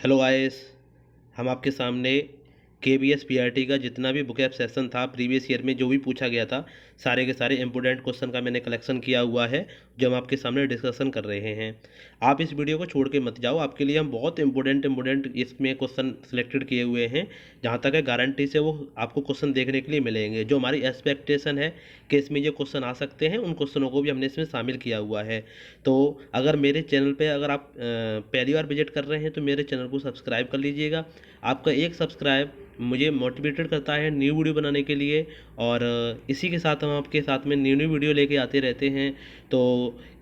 Hello guys. हम आपके सामने केबीएस पीआरटी का जितना भी बुकएप सेशन था प्रीवियस ईयर में जो भी पूछा गया था सारे के सारे इंपोर्टेंट क्वेश्चन का मैंने कलेक्शन किया हुआ है जो हम आपके सामने डिस्कशन कर रहे हैं। आप इस वीडियो को छोड़ के मत जाओ, आपके लिए हम बहुत इंपोर्टेंट इसमें क्वेश्चन सिलेक्टेड किए हुए हैं। जहाँ तक है गारंटी से वो आपको क्वेश्चन देखने के लिए मिलेंगे। जो हमारी एक्सपेक्टेशन है कि इसमें ये क्वेश्चन आ सकते हैं उन क्वेश्चनों को भी हमने इसमें शामिल किया हुआ है। तो अगर मेरे चैनल पे अगर आप पहली बार विजिट कर रहे हैं तो मेरे चैनल को सब्सक्राइब कर लीजिएगा। आपका एक सब्सक्राइब मुझे मोटिवेटेड करता है न्यू वीडियो बनाने के लिए, और इसी के साथ हम आपके साथ में न्यू न्यू वीडियो लेके आते रहते हैं। तो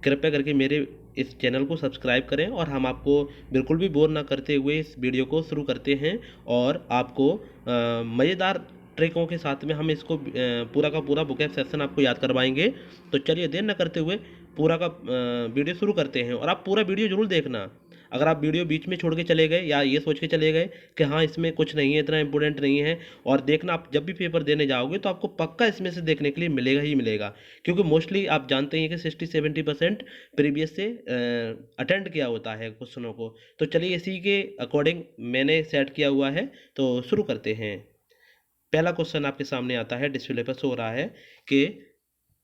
कृपया करके मेरे इस चैनल को सब्सक्राइब करें और हम आपको बिल्कुल भी बोर ना करते हुए इस वीडियो को शुरू करते हैं और आपको मज़ेदार ट्रिकों के साथ में हम इसको पूरा का पूरा बुकएप सेक्शन आपको याद करवाएंगे। तो चलिए देर न करते हुए पूरा का वीडियो शुरू करते हैं और आप पूरा वीडियो जरूर देखना। अगर आप वीडियो बीच में छोड़ के चले गए या ये सोच के चले गए कि हाँ इसमें कुछ नहीं है, इतना इंपॉर्टेंट नहीं है, और देखना आप जब भी पेपर देने जाओगे तो आपको पक्का इसमें से देखने के लिए मिलेगा ही मिलेगा। क्योंकि मोस्टली आप जानते हैं कि 60-70% प्रीवियस से अटेंड किया होता है क्वेश्चनों को। तो चलिए इसी के अकॉर्डिंग मैंने सेट किया हुआ है, तो शुरू करते हैं। पहला क्वेश्चन आपके सामने आता है, डिस्प्ले पर शो रहा है कि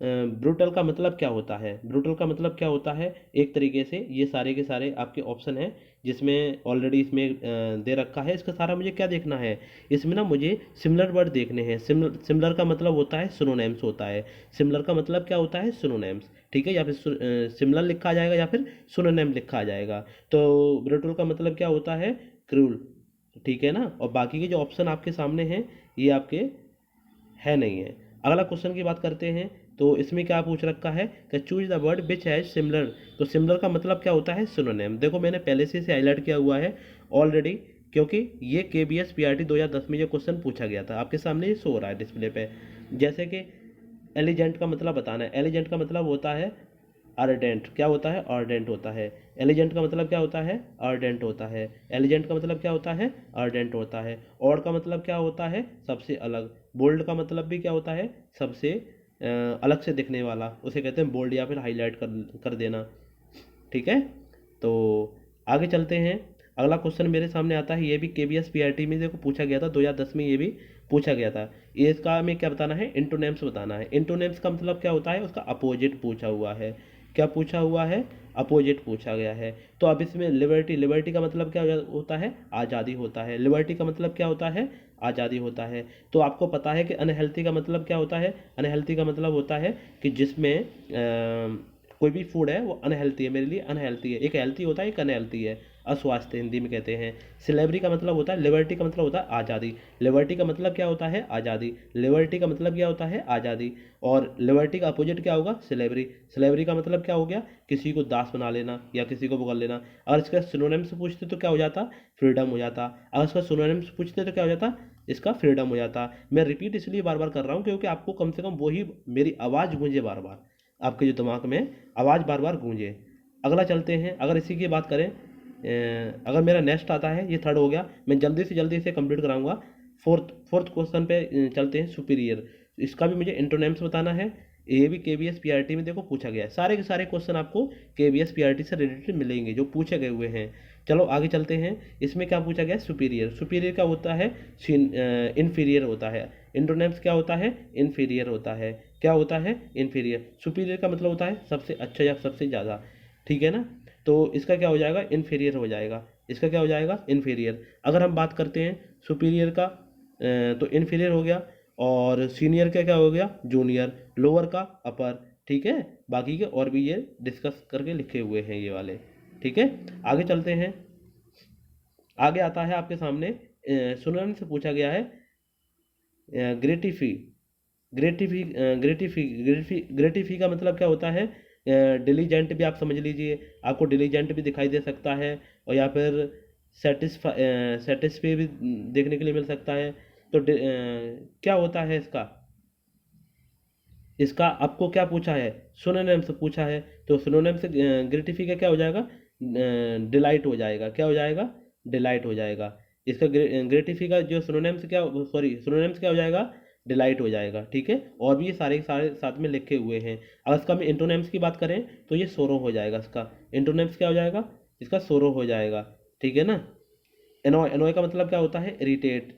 ब्रूटल का मतलब क्या होता है। ब्रूटल का मतलब क्या होता है, एक तरीके से ये सारे के सारे आपके ऑप्शन हैं जिसमें ऑलरेडी इसमें दे रखा है। इसका सारा मुझे क्या देखना है, इसमें ना मुझे सिमिलर वर्ड देखने हैं। सिमिलर का मतलब होता है सिनोनिम्स होता है। सिमिलर का मतलब क्या होता है, सिनोनिम्स, ठीक है। या फिर सिमिलर लिखा आ जाएगा या फिर सिनोनिम लिखा आ जाएगा। तो ब्रूटल का मतलब क्या होता है, क्रूल, ठीक है ना। और बाकी के जो ऑप्शन आपके सामने हैं ये आपके है नहीं है। अगला क्वेश्चन की बात करते हैं। तो इसमें क्या पूछ रखा है कि choose the word which has similar. तो सिमिलर का मतलब क्या होता है, सिनोनिम। देखो मैंने पहले से इसे हाईलाइट किया हुआ है ऑलरेडी, क्योंकि ये केबीएस पीआरटी 2010 में ये क्वेश्चन पूछा गया था। आपके सामने ये शो हो रहा है डिस्प्ले पे। जैसे कि एलिजेंट का मतलब बताना है। एलिजेंट का मतलब होता है अर्डेंट। क्या होता है, अर्डेंट होता है। एलिजेंट का मतलब क्या होता है, अर्डेंट होता है। एलिजेंट का मतलब क्या होता है, अर्डेंट होता है। ऑड का मतलब क्या होता है, सबसे अलग। बोल्ड का मतलब भी क्या होता है, सबसे अलग से दिखने वाला, उसे कहते हैं बोल्ड या फिर हाईलाइट कर देना, ठीक है। तो आगे चलते हैं। अगला क्वेश्चन मेरे सामने आता है, ये भी केबीएस पीआरटी में देखो पूछा गया था 2010 में, ये भी पूछा गया था। ये इसका हमें क्या बताना है, इंटोनेम्स बताना है। इंटोनेम्स का मतलब क्या होता है, उसका अपोजिट पूछा हुआ है। क्या पूछा हुआ है, अपोजिट पूछा गया है। तो अब इसमें लिबर्टी, लिबर्टी का मतलब क्या होता है, आज़ादी होता है। लिबर्टी का मतलब क्या होता है, आज़ादी होता है। तो आपको पता है कि अनहेल्थी का मतलब क्या होता है। अनहेल्थी का मतलब होता है कि जिसमें कोई भी फूड है वो अनहेल्थी है, मेरे लिए अनहेल्थी है। एक हेल्थी होता है, एक अनहेल्थी है, अस्वास्थ्य हिंदी में कहते हैं। स्लेवरी का मतलब होता है, लिबर्टी का मतलब होता है आज़ादी। लिबर्टी का मतलब क्या होता है, आज़ादी। लिबर्टी का मतलब क्या होता है, आज़ादी। और लिबर्टी का अपोजिट क्या होगा, स्लेवरी। स्लेवरी का मतलब क्या हो गया, किसी को दास बना लेना या किसी को पकड़ लेना। अगर इसका सिनोनिम्स पूछते तो क्या हो जाता, फ्रीडम हो जाता। अगर इसका सिनोनिम्स पूछते तो क्या हो जाता, इसका फ्रीडम हो जाता। मैं रिपीट इसलिए बार बार कर रहा हूँ क्योंकि आपको कम से कम वही मेरी आवाज़ गूंजे बार बार, आपके जो दिमाग में आवाज़ बार बार गूंजे। अगला चलते हैं। अगर इसी की बात करें, अगर मेरा नेक्स्ट आता है, ये थर्ड हो गया, मैं जल्दी से जल्दी इसे कंप्लीट कराऊंगा। फोर्थ क्वेश्चन पे चलते हैं, सुपीरियर। इसका भी मुझे इंटोनेम्स बताना है। ये भी केबीएस पीआरटी में देखो पूछा गया है। सारे के सारे क्वेश्चन आपको केबीएस पीआरटी से रिलेटेड मिलेंगे जो पूछे गए हुए हैं। चलो आगे चलते हैं। इसमें क्या पूछा गया है, सुपीरियर। सुपीरियर क्या होता है, इन्फीरियर होता है। इंटोनेम्स क्या होता है, इन्फीरियर होता है। क्या होता है, इन्फीरियर। सुपीरियर का मतलब होता है सबसे अच्छा या सबसे ज़्यादा, ठीक है ना। तो इसका क्या हो जाएगा, इन्फीरियर हो जाएगा। इसका क्या हो जाएगा, इन्फीरियर। अगर हम बात करते हैं सुपीरियर का, तो इन्फीरियर हो गया। और सीनियर का क्या हो गया, जूनियर। लोअर का अपर, ठीक है। बाकी के और भी ये डिस्कस करके लिखे हुए हैं ये वाले, ठीक है। आगे चलते हैं। आगे आता है आपके सामने, सुनन से पूछा गया है, ग्रेटिफी। ग्रेटिफी का मतलब क्या होता है, डिलीजेंट भी आप समझ लीजिए। आपको डिलीजेंट भी दिखाई दे सकता है, और या फिर सेटिस्फाई भी देखने के लिए मिल सकता है। तो क्या होता है इसका, इसका आपको क्या पूछा है, सुनोनिम से पूछा है। तो सुनोनिम से ग्रेटिफी का क्या हो जाएगा, डिलाइट हो जाएगा। क्या हो जाएगा, डिलाइट हो जाएगा। इसका ग्रेटिफी का जो सुनोनिम से क्या, सॉरी, सुनोनिम से क्या हो जाएगा, डिलाइट हो जाएगा, ठीक है। और भी ये सारे सारे साथ में लिखे हुए हैं। अगर इसका हम इंटोनेम्स की बात करें तो ये सोरो हो जाएगा। इसका इंटोनेम्स क्या हो जाएगा, इसका सोरो हो जाएगा, ठीक है ना। एनॉय, एनॉय का मतलब क्या होता है, इरिटेट,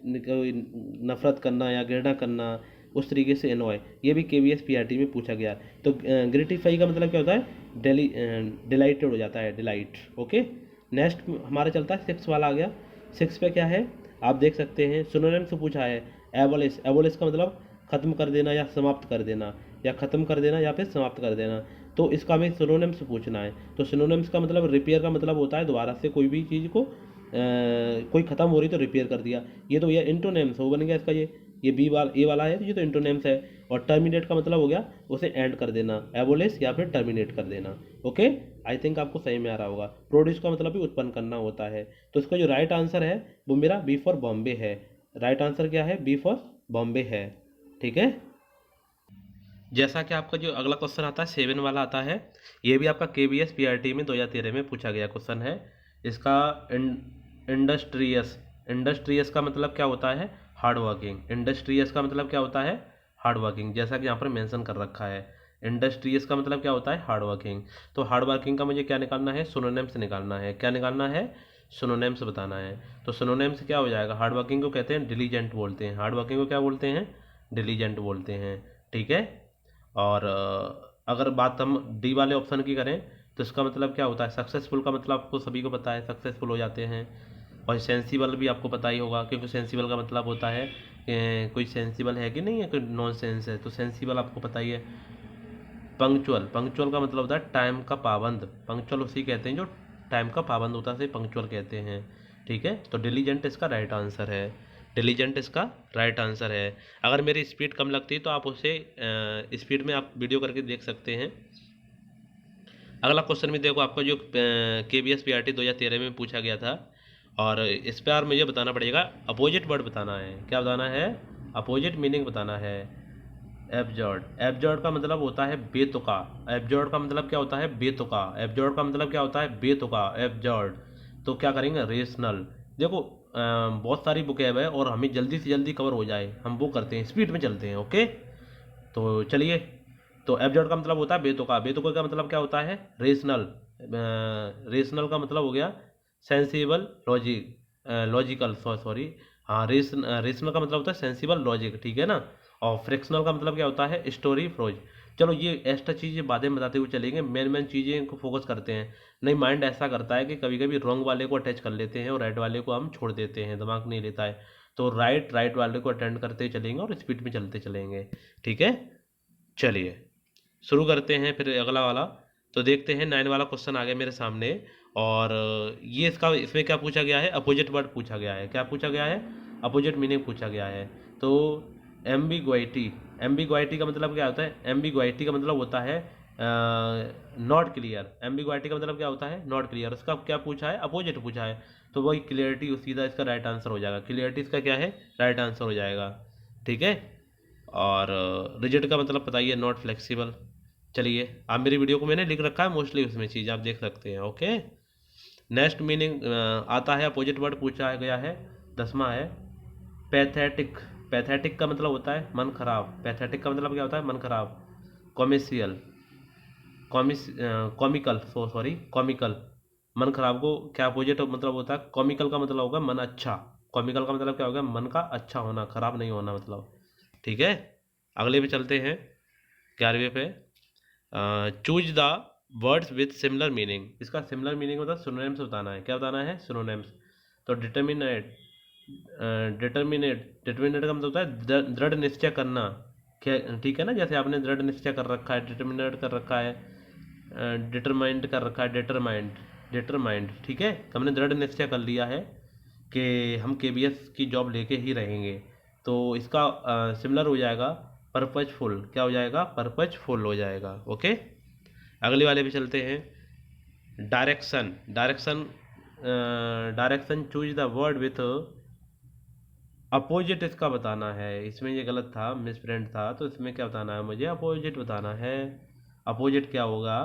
नफरत करना या घृणा करना, उस तरीके से एनॉय, ये भी केवीएस पीआरटी में पूछा गया। तो ग्रेटिफाई का मतलब क्या होता है, डिलाइटेड हो जाता है, डिलाइट। ओके, नेक्स्ट हमारा चलता है 6 वाला आ गया। 6 पे क्या है आप देख सकते हैं, सिनोनिम से पूछा है। एबोलिश, एबोलिश का मतलब खत्म कर देना या समाप्त कर देना, या खत्म कर देना या फिर समाप्त कर देना। तो इसका हमें सिनोनिम से पूछना है। तो सिनोनिम्स का मतलब रिपेयर का मतलब होता है दोबारा से कोई भी चीज़ को कोई ख़त्म हो रही तो रिपेयर कर दिया। ये तो ये इंटोनेम्स हो बन गया इसका, ये बी वाला ए वाला है, तो ये तो इंटोनेम्स है। और टर्मिनेट का मतलब हो गया उसे एंड कर देना, एबोलिश या फिर टर्मिनेट कर देना। ओके, आई थिंक आपको सही में आ रहा होगा। प्रोड्यूस का मतलब भी उत्पन्न करना होता है। तो इसका जो राइट आंसर है वो मेरा बी फॉर बॉम्बे है। राइट आंसर क्या है, बी फॉर बॉम्बे है। ठीक है, जैसा कि आपका जो अगला क्वेश्चन आता है 7 वाला आता है, ये भी आपका केवीएस पीआरटी में 2013 में पूछा गया क्वेश्चन है। इसका इंडस्ट्रियस, इंडस्ट्रियस का मतलब क्या होता है, हार्ड वर्किंग। इंडस्ट्रियस का मतलब क्या होता है, हार्ड वर्किंग, जैसा कि यहाँ पर मेंशन कर रखा है। इंडस्ट्रियस का मतलब क्या होता है, हार्ड वर्किंग। तो हार्ड वर्किंग का मुझे क्या निकालना है, सिनोनिम्स निकालना है। क्या निकालना है, सिनोनिम्स बताना है। तो सिनोनिम्स क्या हो जाएगा, हार्ड वर्किंग को कहते हैं डिलीजेंट बोलते हैं। हार्ड वर्किंग को क्या बोलते हैं, डिलीजेंट बोलते हैं। ठीक है, और अगर बात हम डी वाले ऑप्शन की करें तो इसका मतलब क्या होता है, सक्सेसफुल का मतलब आपको सभी को पता है, सक्सेसफुल हो जाते हैं। और सेंसिबल भी आपको पता ही होगा, क्योंकि सेंसिबल का मतलब होता है कि कोई सेंसिबल है कि नहीं है, कोई नॉन सेंस है, तो सेंसिबल आपको पता ही है। पंक्चुअल, पंक्चुअल का मतलब होता है टाइम का पाबंद। पंक्चुअल उसी कहते हैं जो टाइम का पाबंद होता है, पंक्चुअल कहते हैं। ठीक है, तो डिलीजेंट इसका राइट आंसर है। डिलीजेंट इसका राइट आंसर है। अगर मेरी स्पीड कम लगती है तो आप उसे स्पीड में आप वीडियो करके देख सकते हैं। अगला क्वेश्चन भी देखो, आपका जो केवीएस पीआरटी 2013 में पूछा गया था, और इस पर मुझे बताना पड़ेगा, अपोजिट वर्ड बताना है। क्या बताना है, अपोजिट मीनिंग बताना है। एब्जॉर्ड, एब्जॉर्ड का मतलब होता है बेतुका। एब्जॉर्ड का मतलब क्या होता है, बेतुका। एब्जॉर्ड का मतलब क्या होता है, बेतुका, एब्जॉर्ड। तो क्या करेंगे, रेशनल। देखो बहुत सारी बुकें है और हमें जल्दी से जल्दी कवर हो जाए हम वो करते हैं, स्पीड में चलते हैं। ओके, तो चलिए, तो एब्जॉर्ड का मतलब होता है बेतुका। बेतुका का मतलब क्या होता है, रेशनल। रेशनल का मतलब हो गया सेंसिबल, लॉजिक, लॉजिकल, सॉरी। हाँ, रेशनल का मतलब होता है सेंसिबल, लॉजिक, ठीक है ना। और फ्रिक्शनल का मतलब क्या होता है, स्टोरी, फ्रोज। चलो ये एक्स्ट्रा चीज़ें बाद में बताते हुए चलेंगे, मेन मेन चीज़ें को फोकस करते हैं। नहीं, माइंड ऐसा करता है कि कभी कभी रॉन्ग वाले को अटैच कर लेते हैं और राइट वाले को हम छोड़ देते हैं, दिमाग नहीं लेता है। तो राइट राइट वाले को अटेंड करते चलेंगे और स्पीड में चलते चलेंगे। ठीक है, चलिए शुरू करते हैं फिर अगला वाला। तो देखते हैं 9 वाला क्वेश्चन आ गया मेरे सामने। और ये इसका, इसमें क्या पूछा गया है, अपोजिट वर्ड पूछा गया है। क्या पूछा गया है, अपोजिट मीनिंग पूछा गया है। तो एम्बिग्विटी, एम्बिग्विटी का मतलब क्या होता है, एम्बिग्विटी का मतलब होता है नॉट क्लियर। एम्बिग्विटी का मतलब क्या होता है, नॉट क्लियर। उसका क्या पूछा है, अपोजिट पूछा है। तो वही क्लियरिटी, सीधा इसका राइट आंसर हो जाएगा। क्लियरिटी इसका क्या है, राइट आंसर हो जाएगा। ठीक है, और रिजिड का मतलब बताइए, नॉट फ्लेक्सिबल। चलिए, आप मेरी वीडियो को मैंने लिख रखा है मोस्टली, उसमें चीज़ आप देख सकते हैं। ओके, नेक्स्ट मीनिंग आता है, अपोजिट वर्ड पूछा गया है, 10वां है पैथेटिक। पैथेटिक का मतलब होता है मन खराब। पैथेटिक का मतलब क्या होता है, मन खराब। कॉमिशियल, कॉमिकल, सॉरी, कॉमिकल। मन खराब को क्या अपोजिट मतलब होता है, कॉमिकल का मतलब होगा मन अच्छा। कॉमिकल का मतलब क्या होगा, मन का अच्छा होना, खराब नहीं होना मतलब। ठीक है, अगले पे चलते हैं, 11वें पे। Choose the words with similar meaning. इसका सिमिलर मीनिंग होता है सिनोनिम्स बताना है। क्या बताना है, सिनोनिम्स। तो डिटर्मिनेट, डिटर्मिनेट, डिटर्मिनेट का मतलब होता है दृढ़ निश्चय करना। क्या, ठीक है ना, जैसे आपने दृढ़ निश्चय कर रखा है, डिटर्मिनेट कर रखा है, डिटरमाइंड कर रखा है, डिटरमाइंड, डिटरमाइंड। ठीक है, तो हमने दृढ़ निश्चय कर लिया है कि हम केबीएस की जॉब लेके ही रहेंगे। तो इसका सिमिलर हो जाएगा परपजफुल। क्या हो जाएगा, परपजफुल हो जाएगा। ओके, अगले वाले पे चलते हैं। Direction, direction, direction, choose the word with opposite इसका बताना है। इसमें ये गलत था, मिस प्रिंट था, तो इसमें क्या बताना है, मुझे अपोजिट बताना है। अपोजिट क्या होगा,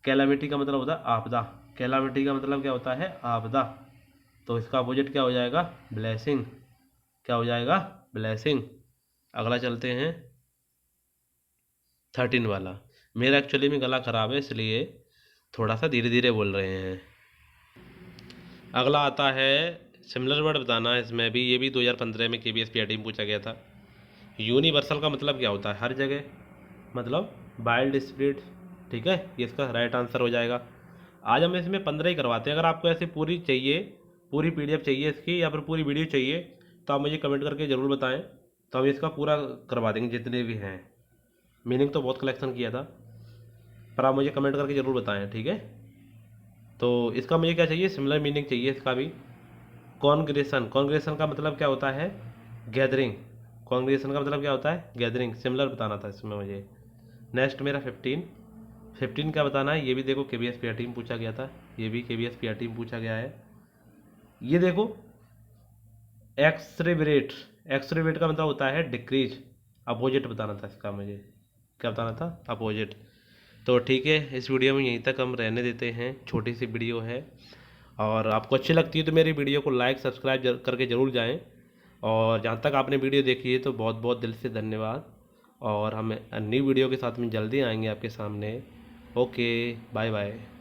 कैलामिटी का मतलब होता है आपदा। कैलामिटी का मतलब क्या होता है, आपदा। तो इसका अपोजिट क्या हो जाएगा, ब्लेसिंग। क्या हो जाएगा, ब्लेसिंग। अगला चलते हैं 13 वाला। मेरा एक्चुअली में गला ख़राब है, इसलिए थोड़ा सा धीरे धीरे बोल रहे हैं। अगला आता है सिमिलर वर्ड बताना है इसमें भी, ये भी 2015 में KBS PRT में पूछा गया था। यूनिवर्सल का मतलब क्या होता है? हर जगह, मतलब वाइल्ड स्प्रिट। ठीक है, ये इसका राइट आंसर हो जाएगा। आज हम इसमें 15 ही करवाते हैं। अगर आपको ऐसे पूरी चाहिए, पूरी PDF चाहिए इसकी, या फिर पूरी वीडियो चाहिए, तो आप मुझे कमेंट करके ज़रूर बताएं, तो हम इसका पूरा करवा देंगे जितने भी हैं। मीनिंग तो बहुत कलेक्शन किया था, पर आप मुझे कमेंट करके ज़रूर बताएं, ठीक है। तो इसका मुझे क्या चाहिए? सिमिलर मीनिंग चाहिए इसका भी। कॉन्ग्रेशन, कॉन्ग्रेशन का मतलब क्या होता है? गैदरिंग। कॉन्ग्रेशन का मतलब क्या होता है? गैदरिंग। सिमिलर बताना था इसमें मुझे। नेक्स्ट मेरा 15 क्या बताना है? ये भी देखो KBS PRT में पूछा गया था, ये भी KBS PRT में पूछा गया है। ये देखो, एक्सरेबरेट। एक्सरेबरेट का मतलब होता है डिक्रीज। अपोजिट बताना था इसका मुझे। क्या बताना था? अपोजिट। तो ठीक है, इस वीडियो में यहीं तक हम रहने देते हैं, छोटी सी वीडियो है। और आपको अच्छी लगती है तो मेरी वीडियो को लाइक सब्सक्राइब करके ज़रूर जाएं। और जहाँ तक आपने वीडियो देखी है तो बहुत बहुत दिल से धन्यवाद। और हम नई वीडियो के साथ में जल्दी आएंगे आपके सामने। Okay, bye bye.